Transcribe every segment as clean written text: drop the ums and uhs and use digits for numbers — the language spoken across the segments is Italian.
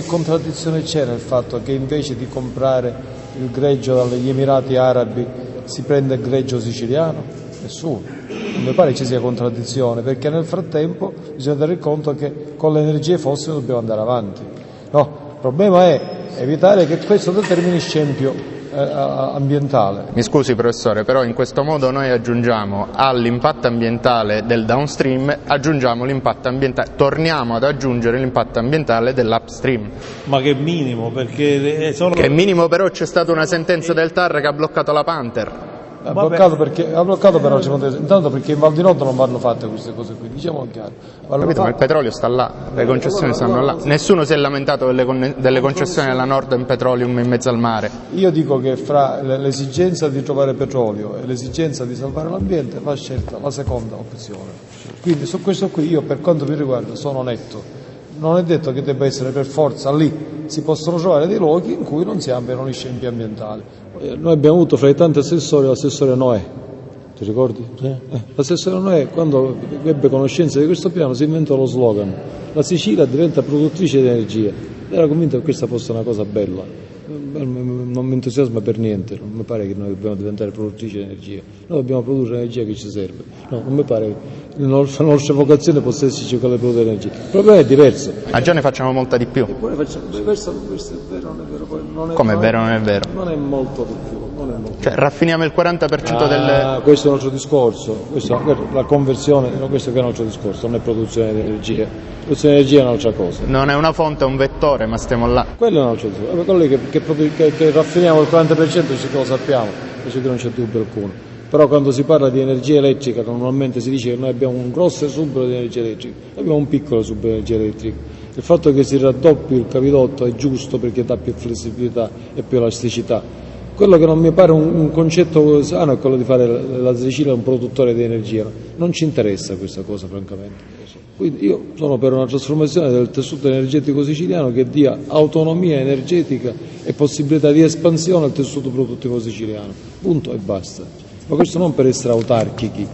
che contraddizione c'è nel fatto che invece di comprare il greggio dagli Emirati Arabi si prende il greggio siciliano? Nessuno. Non mi pare ci sia contraddizione, perché nel frattempo bisogna tenere conto che con le energie fossili dobbiamo andare avanti. No, il problema è evitare che questo determini scempio ambientale. Mi scusi professore, però in questo modo noi aggiungiamo all'impatto ambientale del downstream, aggiungiamo l'impatto ambientale, torniamo ad aggiungere l'impatto ambientale dell'upstream. Ma che minimo, perché solo... Che minimo, però c'è stata una sentenza del TAR che ha bloccato la Panther. Ha bloccato però intanto perché in Val di Noto non vanno fatte queste cose qui, diciamo chiaro. Capito, ma il petrolio sta là, le concessioni stanno là. Nessuno si è lamentato delle concessioni alla Northern Petroleum in mezzo al mare. Io dico che fra l'esigenza di trovare petrolio e l'esigenza di salvare l'ambiente va scelta la seconda opzione. Quindi su questo qui io, per quanto mi riguarda, sono netto. Non è detto che debba essere per forza lì, si possono trovare dei luoghi in cui non si abbiano gli scempi ambientali. Noi abbiamo avuto fra i tanti assessori l'assessore Noè, ti ricordi? L'assessore Noè, quando ebbe conoscenza di questo piano, si inventò lo slogan: la Sicilia diventa produttrice di energia. Era convinto che questa fosse una cosa bella. Non mi entusiasma per niente, non mi pare che noi dobbiamo diventare produttrici di energia, noi dobbiamo produrre l'energia che ci serve. No, non mi pare che la nostra vocazione possa esserci quella di produrre energia. Il problema è diverso. Ma già ne facciamo molta di più. Eppure facciamo, questo è vero, non è vero. Poi non è, come è vero, non è vero? Non è molto di più. Non è molto cioè, raffiniamo il 40% delle... Questo è un altro discorso, la conversione, questo è un altro discorso, non è produzione di energia. Produzione di energia è un'altra cosa. Non è una fonte, è un vettore, ma stiamo là. Quello è un altro discorso. Quello che raffiniamo il 40% ce lo sappiamo, invece che non c'è dubbio alcuno. Però quando si parla di energia elettrica normalmente si dice che noi abbiamo un grosso esubero di energia elettrica, noi abbiamo un piccolo esubero di energia elettrica. Il fatto che si raddoppi il cavidotto è giusto perché dà più flessibilità e più elasticità. Quello che non mi pare un concetto sano è quello di fare la Sicilia un produttore di energia. Non ci interessa questa cosa, francamente. Quindi io sono per una trasformazione del tessuto energetico siciliano che dia autonomia energetica e possibilità di espansione al tessuto produttivo siciliano. Punto e basta. Ma questo non per essere autarchici,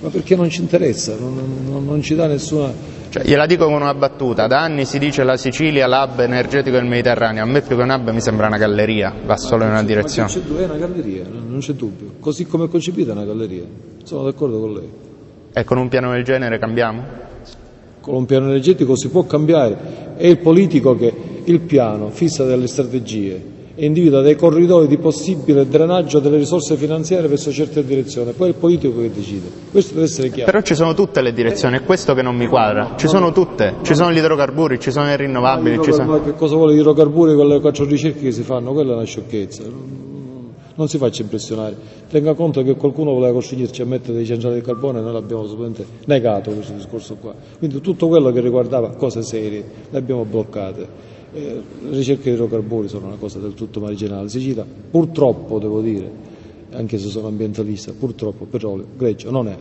ma perché non ci interessa, non ci dà nessuna... Cioè, gliela dico con una battuta: da anni si dice la Sicilia l'hub energetico del Mediterraneo, a me più che un hub mi sembra una galleria, va solo in una direzione. Ma è una galleria, non c'è dubbio, così come è concepita è una galleria, sono d'accordo con lei. E con un piano del genere cambiamo? Con un piano energetico si può cambiare, è il politico che il piano fissa delle strategie e individua dei corridoi di possibile drenaggio delle risorse finanziarie verso certe direzioni, poi è il politico che decide, questo deve essere chiaro. Però ci sono tutte le direzioni, è questo che non mi quadra, ci sono tutte, ci sono gli idrocarburi, ci sono i rinnovabili, ci sono... Ma che cosa vuole gli idrocarburi con le 4 ricerche che si fanno? Quella è una sciocchezza, non si faccia impressionare, tenga conto che qualcuno voleva costringerci a mettere dei centrali di carbone e noi l'abbiamo assolutamente negato questo discorso qua, quindi tutto quello che riguardava cose serie le abbiamo bloccate. Le ricerche di idrocarburi sono una cosa del tutto marginale. Sicilia, purtroppo devo dire, anche se sono ambientalista, purtroppo petrolio greggio non è.